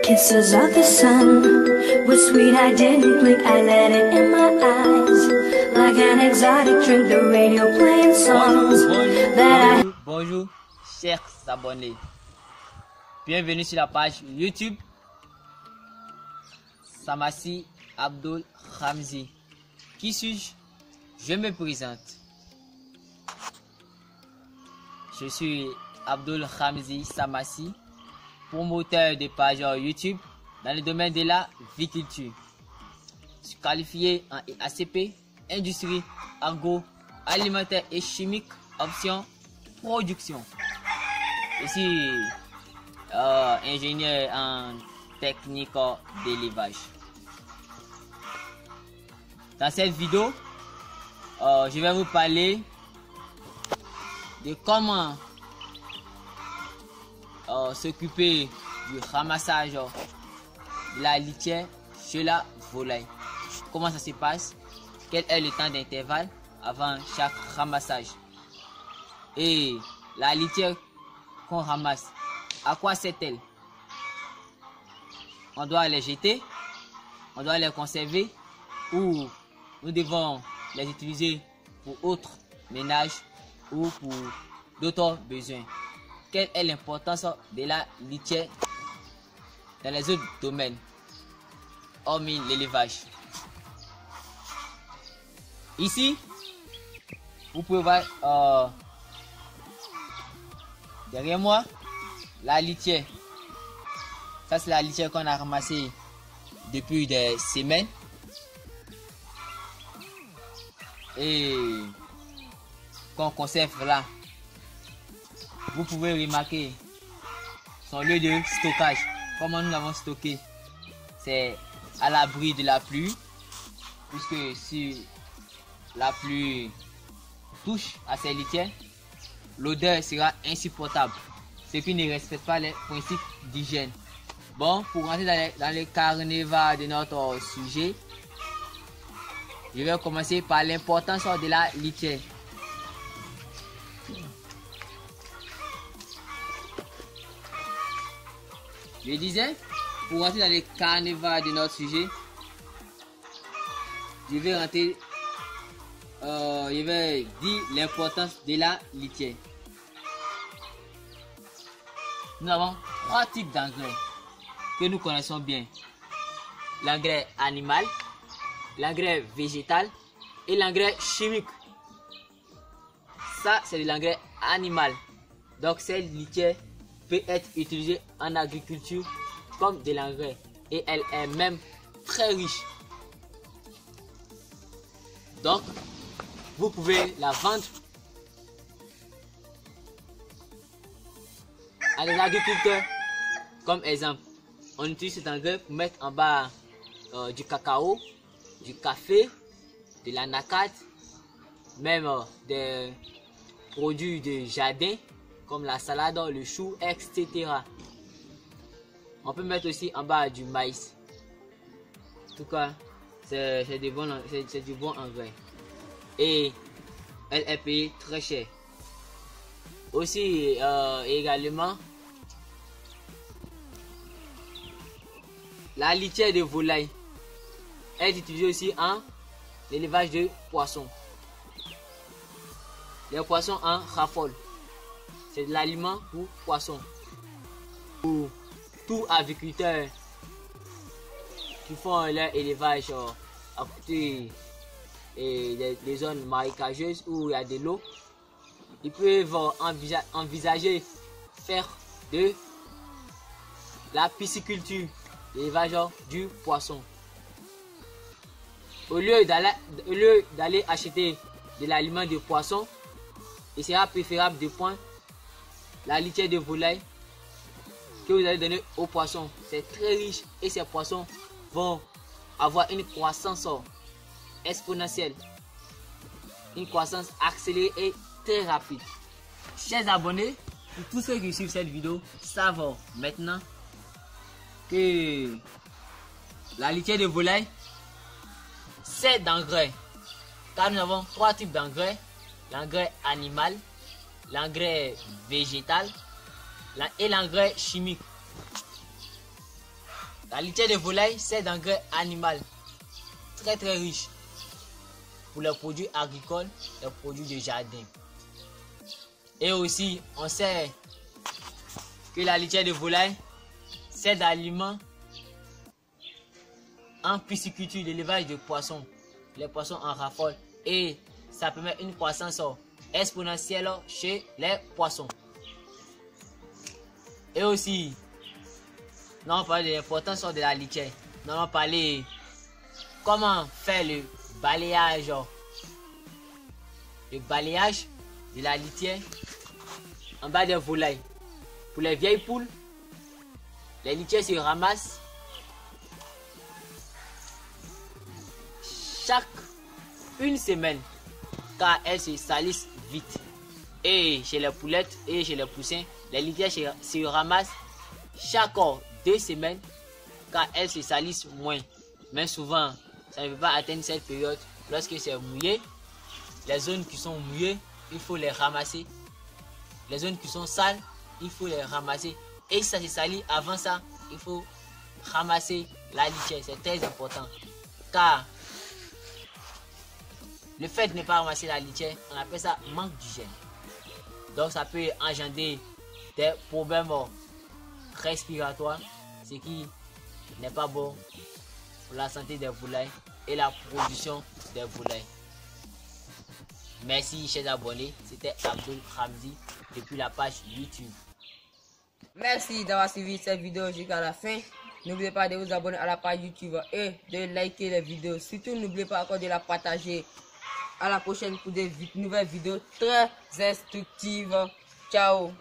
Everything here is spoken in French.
Kisses of the sun were sweet, I didn't blink, I let it in my eyes. Like an exotic drink, the radio playing songs that I... Bonjour, chers abonnés. Bienvenue sur la page YouTube Samassi Abdul Ramzi. Qui suis-je? Je me présente. Je suis Abdul Ramzi Samassi, promoteur de pages YouTube dans le domaine de la viticulture. Je suis qualifié en ACP, industrie, agro, alimentaire et chimique, option production. Je suis ingénieur en technique d'élevage. Dans cette vidéo, je vais vous parler de comment s'occuper du ramassage de la litière chez la volaille. Comment ça se passe? Quel est le temps d'intervalle avant chaque ramassage? Et la litière qu'on ramasse, à quoi sert-elle? On doit les jeter, on doit les conserver, ou nous devons les utiliser pour autres ménages ou pour d'autres besoins. Quelle est l'importance de la litière dans les autres domaines, hormis l'élevage? Ici, vous pouvez voir derrière moi la litière. Ça, c'est la litière qu'on a ramassée depuis des semaines. Et qu'on conserve là. Vous pouvez remarquer son lieu de stockage. Comment nous l'avons stocké? C'est à l'abri de la pluie. Puisque si la pluie touche à ces litières, l'odeur sera insupportable. Ce qui ne respecte pas les principes d'hygiène. Bon, pour rentrer dans le carnaval de notre sujet, je vais commencer par l'importance de la litière. Je disais, pour rentrer dans le carnaval de notre sujet, je vais dire l'importance de la litière. Nous avons trois types d'engrais que nous connaissons bien. L'engrais animal, l'engrais végétal et l'engrais chimique. Ça, c'est de l'engrais animal. Donc, cette litière peut être utilisée en agriculture comme de l'engrais. Et elle est même très riche. Donc, vous pouvez la vendre à des agriculteurs. Comme exemple, on utilise cet engrais pour mettre en bas du cacao, du café, de l'anacarde, même des produits de jardin comme la salade, le chou, etc. On peut mettre aussi en bas du maïs. En tout cas, c'est du bon engrais. Et elle est payée très cher. Aussi, également, la litière de volaille est utilisée aussi en élevage de poissons. Les poissons en raffolent. C'est de l'aliment pour poissons. Pour tout agriculteur qui font leur élevage à côté des zones marécageuses où il y a de l'eau, ils peuvent envisager faire de la pisciculture, l'élevage du poisson. Au lieu d'aller acheter de l'aliment de poisson, il sera préférable de prendre la litière de volaille que vous allez donner aux poissons. C'est très riche et ces poissons vont avoir une croissance exponentielle, une croissance accélérée et très rapide. Chers abonnés, pour tous ceux qui suivent cette vidéo, savent maintenant que la litière de volaille c'est d'engrais, car nous avons trois types d'engrais: l'engrais animal, l'engrais végétal et l'engrais chimique. La litière de volaille, c'est d'engrais animal très riche pour les produits agricoles, les produits de jardin. Et aussi, on sait que la litière de volaille, c'est d'aliment en pisciculture, l'élevage de poissons. Les poissons en raffolent et ça permet une croissance exponentielle chez les poissons. Et aussi, nous allons parler de l'importance de la litière. Nous allons parler comment faire le balayage de la litière en bas des volailles. Pour les vieilles poules, les litières se ramassent chaque une semaine car elles se salissent vite. Et chez les poulettes et chez les poussins, les litières se ramassent chaque 2 semaines car elles se salissent moins. Mais souvent, ça ne peut pas atteindre cette période. Lorsque c'est mouillé, les zones qui sont mouillées, il faut les ramasser. Les zones qui sont sales, il faut les ramasser. Et si ça se salit avant ça, il faut ramasser la litière. C'est très important. Car le fait de ne pas ramasser la litière, on appelle ça manque d'hygiène. Donc ça peut engendrer des problèmes respiratoires, ce qui n'est pas bon pour la santé des volailles et la production des volailles. Merci chers abonnés, c'était Abdul Ramzi depuis la page YouTube. Merci d'avoir suivi cette vidéo jusqu'à la fin. N'oubliez pas de vous abonner à la page YouTube et de liker les vidéos. Surtout, n'oubliez pas encore de la partager. À la prochaine pour des nouvelles vidéos très instructives. Ciao.